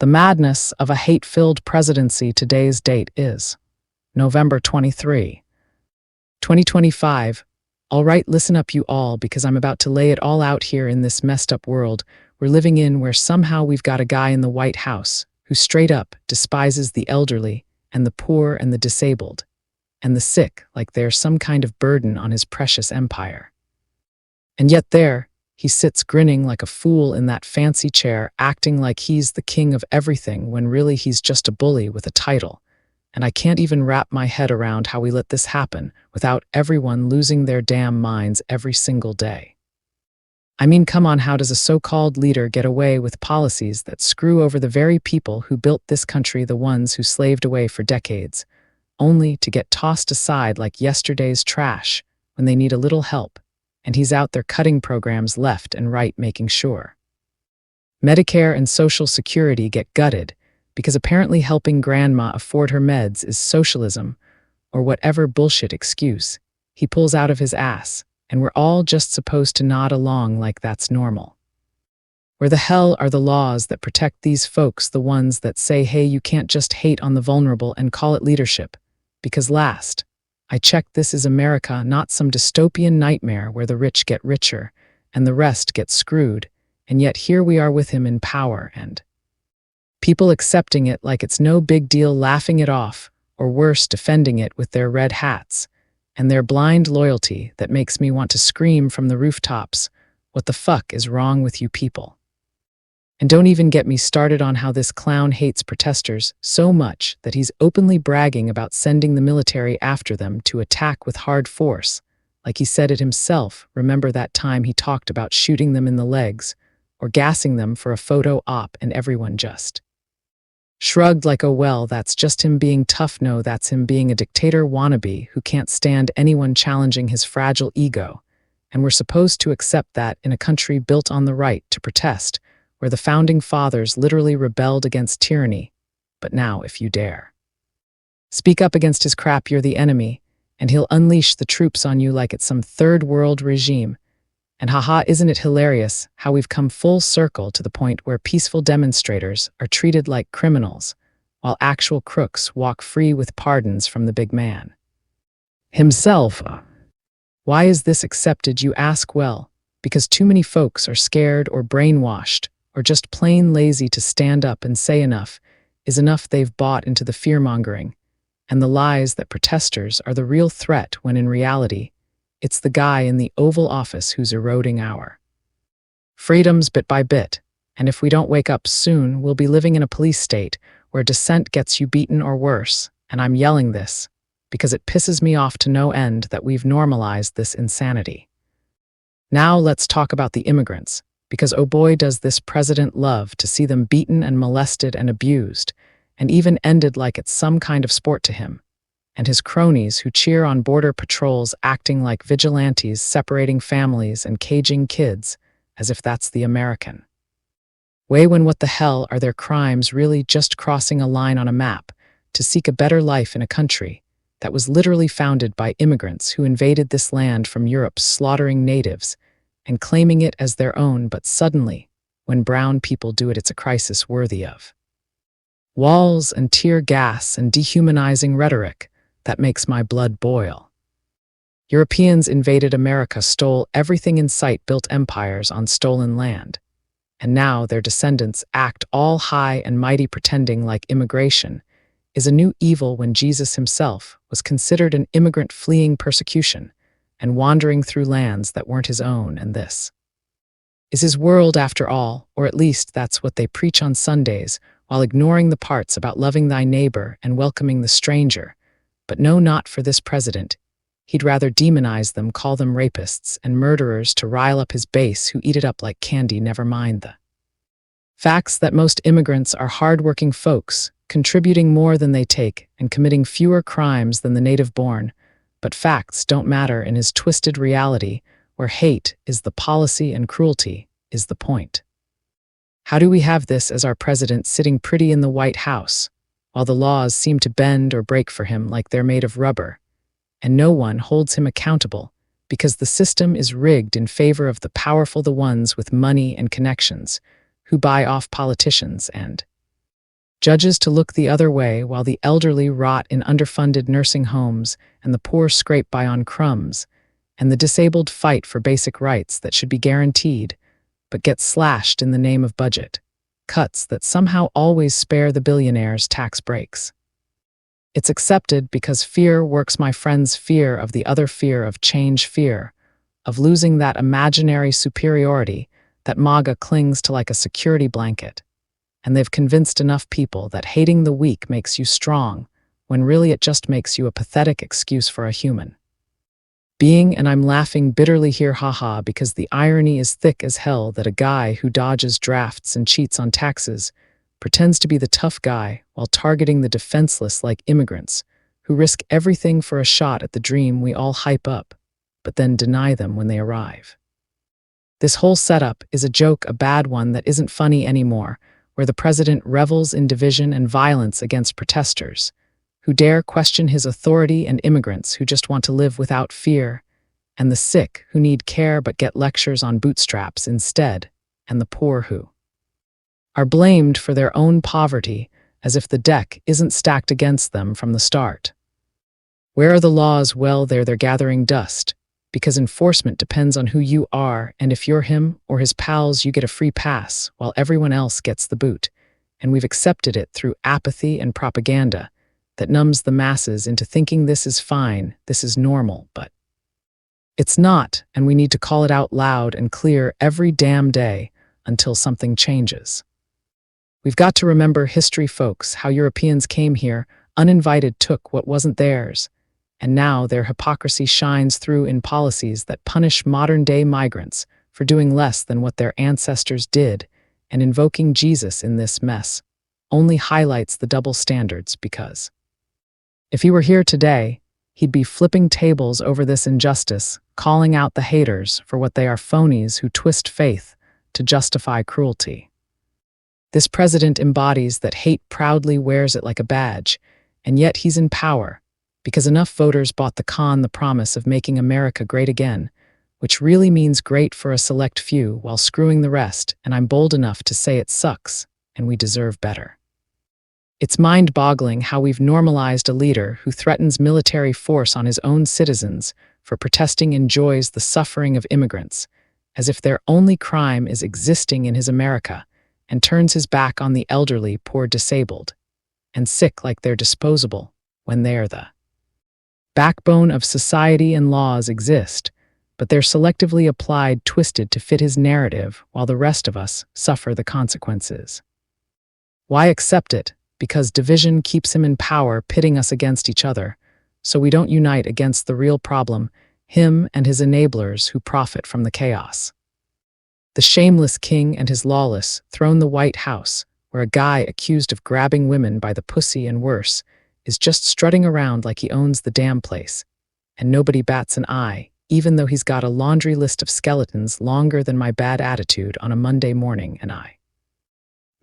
The madness of a hate-filled presidency. Today's date is November 23, 2025. All right, listen up you all, because I'm about to lay it all out here in this messed up world we're living in, where somehow we've got a guy in the White House who straight up despises the elderly and the poor and the disabled and the sick like they're some kind of burden on his precious empire. And yet there he sits grinning like a fool in that fancy chair, acting like he's the king of everything when really he's just a bully with a title. And I can't even wrap my head around how we let this happen without everyone losing their damn minds every single day. I mean, come on, how does a so-called leader get away with policies that screw over the very people who built this country, the ones who slaved away for decades, only to get tossed aside like yesterday's trash when they need a little help, and he's out there cutting programs left and right, making sure Medicare and Social Security get gutted because apparently helping grandma afford her meds is socialism, or whatever bullshit excuse he pulls out of his ass, and we're all just supposed to nod along like that's normal. Where the hell are the laws that protect these folks, the ones that say, hey, you can't just hate on the vulnerable and call it leadership? Because last I checked, this is America, not some dystopian nightmare where the rich get richer and the rest get screwed, and yet here we are with him in power and people accepting it like it's no big deal, laughing it off, or worse, defending it with their red hats and their blind loyalty that makes me want to scream from the rooftops, what the fuck is wrong with you people? And don't even get me started on how this clown hates protesters so much that he's openly bragging about sending the military after them to attack with hard force, like he said it himself. Remember that time he talked about shooting them in the legs or gassing them for a photo op, and everyone just shrugged like, oh well, that's just him being tough. No, that's him being a dictator wannabe who can't stand anyone challenging his fragile ego, and we're supposed to accept that in a country built on the right to protest, where the founding fathers literally rebelled against tyranny. But now, if you dare speak up against his crap, you're the enemy, and he'll unleash the troops on you like it's some third world regime. And haha, isn't it hilarious how we've come full circle to the point where peaceful demonstrators are treated like criminals, while actual crooks walk free with pardons from the big man himself? Why is this accepted, you ask? Well, because too many folks are scared or brainwashed, or just plain lazy to stand up and say enough is enough. They've bought into the fear-mongering and the lies that protesters are the real threat, when in reality, it's the guy in the Oval Office who's eroding our freedoms bit by bit. And if we don't wake up soon, we'll be living in a police state where dissent gets you beaten or worse. And I'm yelling this because it pisses me off to no end that we've normalized this insanity. Now let's talk about the immigrants, because oh boy does this president love to see them beaten and molested and abused, and even ended like it's some kind of sport to him, and his cronies who cheer on border patrols acting like vigilantes, separating families and caging kids as if that's the American way, when what the hell are their crimes really? Just crossing a line on a map to seek a better life in a country that was literally founded by immigrants who invaded this land from Europe, slaughtering natives and claiming it as their own. But suddenly, when brown people do it, it's a crisis worthy of walls and tear gas and dehumanizing rhetoric that makes my blood boil. Europeans invaded America, stole everything in sight, built empires on stolen land, and now their descendants act all high and mighty, pretending like immigration is a new evil when Jesus himself was considered an immigrant fleeing persecution and wandering through lands that weren't his own. And this is his world after all, or at least that's what they preach on Sundays, while ignoring the parts about loving thy neighbor and welcoming the stranger. But no, not for this president. He'd rather demonize them, call them rapists and murderers to rile up his base who eat it up like candy. Never mind the facts that most immigrants are hardworking folks, contributing more than they take and committing fewer crimes than the native-born. But facts don't matter in his twisted reality, where hate is the policy and cruelty is the point. How do we have this as our president sitting pretty in the White House, while the laws seem to bend or break for him like they're made of rubber, and no one holds him accountable because the system is rigged in favor of the powerful, the ones with money and connections, who buy off politicians and Judges to look the other way while the elderly rot in underfunded nursing homes and the poor scrape by on crumbs, and the disabled fight for basic rights that should be guaranteed, but get slashed in the name of budget, cuts that somehow always spare the billionaires tax breaks. It's accepted because fear works, my friends, fear of the other, fear of change, fear of losing that imaginary superiority that MAGA clings to like a security blanket. And they've convinced enough people that hating the weak makes you strong, when really it just makes you a pathetic excuse for a human being. And I'm laughing bitterly here, haha, because the irony is thick as hell that a guy who dodges drafts and cheats on taxes pretends to be the tough guy while targeting the defenseless like immigrants who risk everything for a shot at the dream we all hype up, but then deny them when they arrive. This whole setup is a joke, a bad one that isn't funny anymore, where the president revels in division and violence against protesters who dare question his authority, and immigrants who just want to live without fear, and the sick who need care but get lectures on bootstraps instead, and the poor who are blamed for their own poverty as if the deck isn't stacked against them from the start. Where are the laws? Well, they're gathering dust, because enforcement depends on who you are, and if you're him or his pals, you get a free pass while everyone else gets the boot. And we've accepted it through apathy and propaganda that numbs the masses into thinking this is fine, this is normal, but it's not, and we need to call it out loud and clear every damn day until something changes. We've got to remember history, folks, how Europeans came here, uninvited, took what wasn't theirs, and now their hypocrisy shines through in policies that punish modern-day migrants for doing less than what their ancestors did, and invoking Jesus in this mess only highlights the double standards, because if he were here today, he'd be flipping tables over this injustice, calling out the haters for what they are, phonies who twist faith to justify cruelty. This president embodies that hate, proudly wears it like a badge, and yet he's in power because enough voters bought the promise of making America great again, which really means great for a select few while screwing the rest, and I'm bold enough to say it sucks, and we deserve better. It's mind-boggling how we've normalized a leader who threatens military force on his own citizens for protesting, enjoys the suffering of immigrants, as if their only crime is existing in his America, and turns his back on the elderly, poor, disabled, and sick like they're disposable, when they're the backbone of society and laws exist, but they're selectively applied, twisted to fit his narrative, while the rest of us suffer the consequences. Why accept it? Because division keeps him in power, pitting us against each other, so we don't unite against the real problem, him and his enablers who profit from the chaos. The shameless king and his lawless throne, the White House, where a guy accused of grabbing women by the pussy and worse is just strutting around like he owns the damn place, and nobody bats an eye, even though he's got a laundry list of skeletons longer than my bad attitude on a Monday morning, and I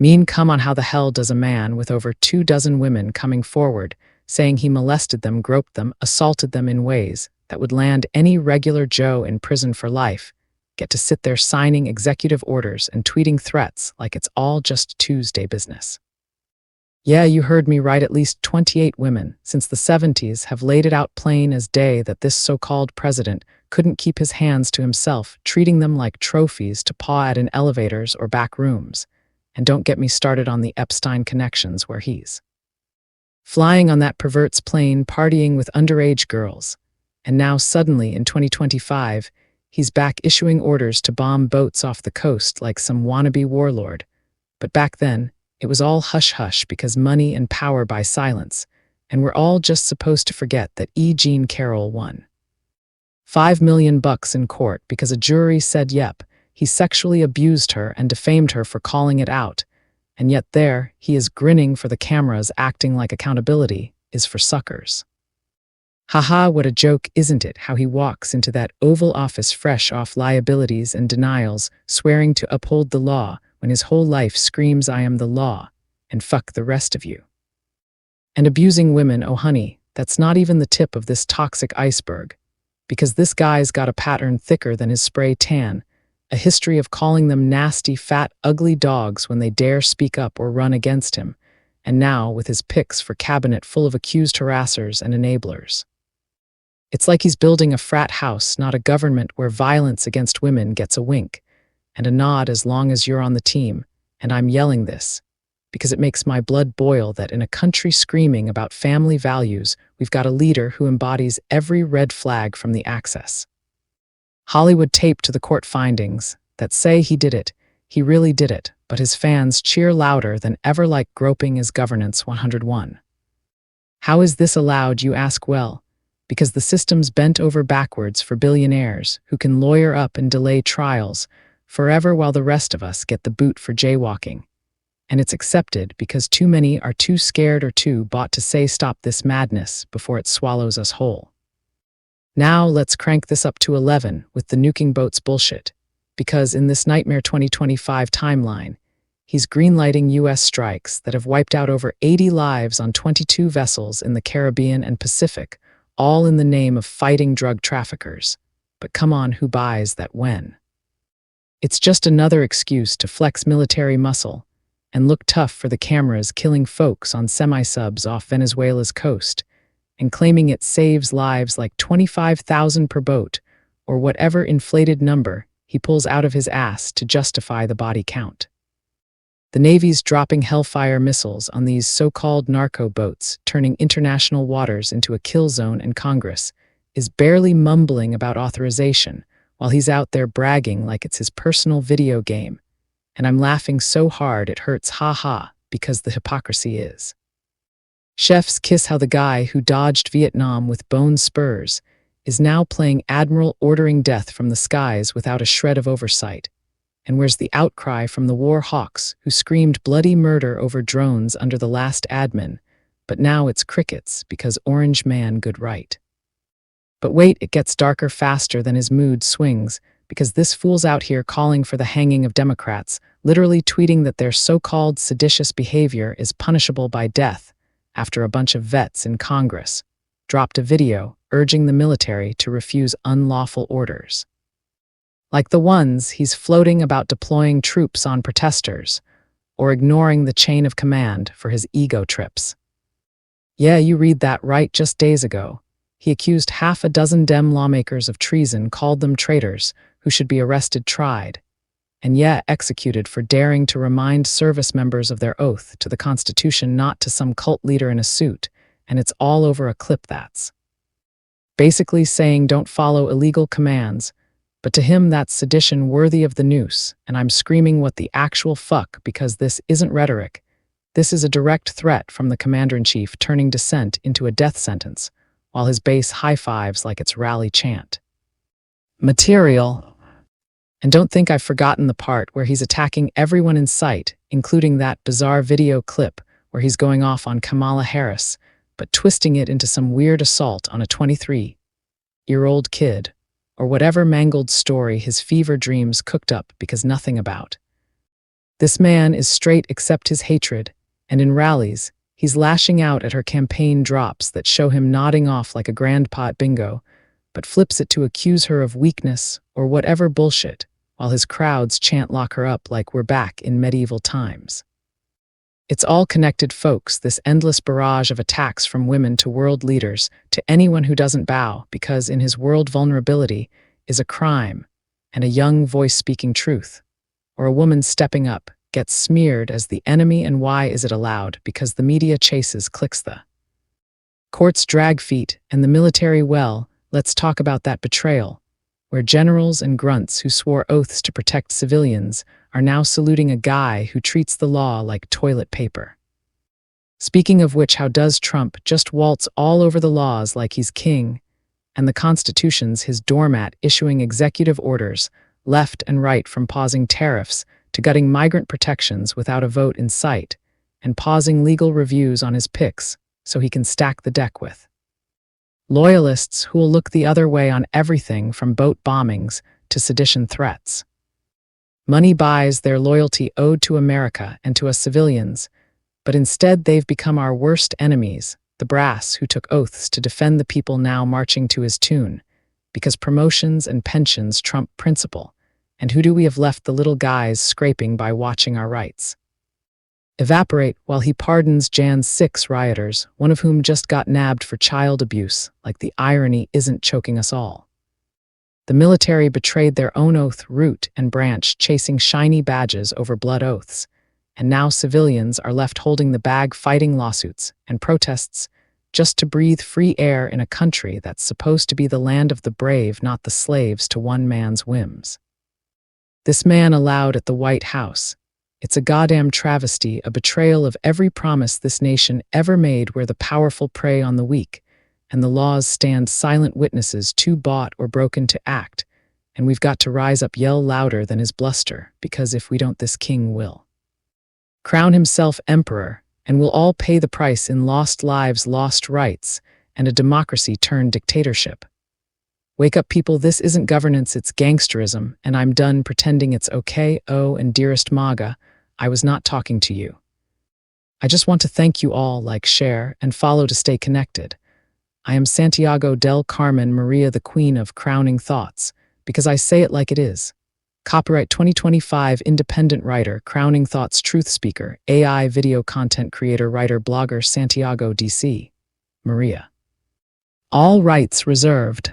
mean, come on, how the hell does a man with over 24 women coming forward saying he molested them, groped them, assaulted them in ways that would land any regular Joe in prison for life get to sit there signing executive orders and tweeting threats like it's all just Tuesday business? Yeah, you heard me right. At least 28 women since the 70s have laid it out plain as day that this so-called president couldn't keep his hands to himself, treating them like trophies to paw at in elevators or back rooms. And don't get me started on the Epstein connections, where he's flying on that pervert's plane, partying with underage girls. And now suddenly in 2025, he's back issuing orders to bomb boats off the coast like some wannabe warlord. But back then, it was all hush-hush because money and power buy silence, and we're all just supposed to forget that Jean Carroll won $5 million in court because a jury said, yep, he sexually abused her and defamed her for calling it out, and yet there he is grinning for the cameras, acting like accountability is for suckers. Haha, what a joke, isn't it, how he walks into that Oval Office fresh off liabilities and denials, swearing to uphold the law, when his whole life screams, I am the law, and fuck the rest of you. And abusing women, oh honey, that's not even the tip of this toxic iceberg, because this guy's got a pattern thicker than his spray tan, a history of calling them nasty, fat, ugly dogs when they dare speak up or run against him, and now with his picks for cabinet full of accused harassers and enablers. It's like he's building a frat house, not a government where violence against women gets a wink and a nod as long as you're on the team, and I'm yelling this because it makes my blood boil that in a country screaming about family values, we've got a leader who embodies every red flag from the Axis. Hollywood tape to the court findings that say he did it. He really did it, but his fans cheer louder than ever like groping is governance 101. How is this allowed, you ask? Well, because the system's bent over backwards for billionaires who can lawyer up and delay trials forever while the rest of us get the boot for jaywalking. And it's accepted because too many are too scared or too bought to say stop this madness before it swallows us whole. Now let's crank this up to 11 with the nuking boats bullshit, because in this nightmare 2025 timeline, he's greenlighting U.S. strikes that have wiped out over 80 lives on 22 vessels in the Caribbean and Pacific, all in the name of fighting drug traffickers. But come on, who buys that when? It's just another excuse to flex military muscle and look tough for the cameras killing folks on semi-subs off Venezuela's coast and claiming it saves lives like 25,000 per boat or whatever inflated number he pulls out of his ass to justify the body count. The Navy's dropping Hellfire missiles on these so-called narco boats, turning international waters into a kill zone, and Congress is barely mumbling about authorization while he's out there bragging like it's his personal video game. And I'm laughing so hard it hurts, ha, because the hypocrisy is. Chef's kiss how the guy who dodged Vietnam with bone spurs is now playing Admiral ordering death from the skies without a shred of oversight. And where's the outcry from the war hawks who screamed bloody murder over drones under the last admin, but now it's crickets because Orange Man good right. But wait, it gets darker faster than his mood swings, because this fool's out here calling for the hanging of Democrats, literally tweeting that their so-called seditious behavior is punishable by death after a bunch of vets in Congress dropped a video urging the military to refuse unlawful orders. Like the ones he's floating about deploying troops on protesters or ignoring the chain of command for his ego trips. Yeah, you read that right. Just days ago, he accused half a dozen Dem lawmakers of treason, called them traitors who should be arrested, tried, and executed for daring to remind service members of their oath to the Constitution, not to some cult leader in a suit, and it's all over a clip that's basically saying don't follow illegal commands, but to him that's sedition worthy of the noose, and I'm screaming what the actual fuck, because this isn't rhetoric. This is a direct threat from the commander-in-chief, turning dissent into a death sentence, while his base high-fives like it's rally chant. Material. And don't think I've forgotten the part where he's attacking everyone in sight, including that bizarre video clip where he's going off on Kamala Harris, but twisting it into some weird assault on a 23-year-old kid, or whatever mangled story his fever dreams cooked up because nothing about. This man is straight except his hatred, and in rallies, he's lashing out at her campaign drops that show him nodding off like a grandpa at bingo, but flips it to accuse her of weakness or whatever bullshit, while his crowds chant lock her up like we're back in medieval times. It's all connected, folks, this endless barrage of attacks from women to world leaders to anyone who doesn't bow, because in his world vulnerability is a crime, and a young voice speaking truth, or a woman stepping up, gets smeared as the enemy. And why is it allowed? Because the media chases clicks, the courts drag feet, and the military, well, let's talk about that betrayal, where generals and grunts who swore oaths to protect civilians are now saluting a guy who treats the law like toilet paper. Speaking of which, how does Trump just waltz all over the laws like he's king, and the Constitution's his doormat, issuing executive orders left and right, from pausing tariffs to gutting migrant protections without a vote in sight, and pausing legal reviews on his picks so he can stack the deck with loyalists who will look the other way on everything from boat bombings to sedition threats. Money buys their loyalty owed to America and to us civilians, but instead they've become our worst enemies, the brass who took oaths to defend the people now marching to his tune, because promotions and pensions trump principle, and who do we have left? The little guys scraping by watching our rights. evaporate while he pardons Jan's 6 rioters, one of whom just got nabbed for child abuse, like the irony isn't choking us all. The military betrayed their own oath root and branch, chasing shiny badges over blood oaths, and now civilians are left holding the bag fighting lawsuits and protests just to breathe free air in a country that's supposed to be the land of the brave, not the slaves to one man's whims. This man allowed at the White House. It's a goddamn travesty, a betrayal of every promise this nation ever made, where the powerful prey on the weak, and the laws stand silent witnesses too bought or broken to act, and we've got to rise up, yell louder than his bluster, because if we don't, this king will crown himself emperor, and we'll all pay the price in lost lives, lost rights, and a democracy turned dictatorship. Wake up, people, this isn't governance, it's gangsterism, and I'm done pretending it's okay. Oh, and dearest MAGA, I was not talking to you. I just want to thank you all, like, share, and follow to stay connected. I am Santiago del Carmen Maria, the Queen of Crowning Thoughts, because I say it like it is. Copyright 2025, independent writer, Crowning Thoughts truth speaker, AI video content creator, writer, blogger, Santiago DC. Maria. All rights reserved.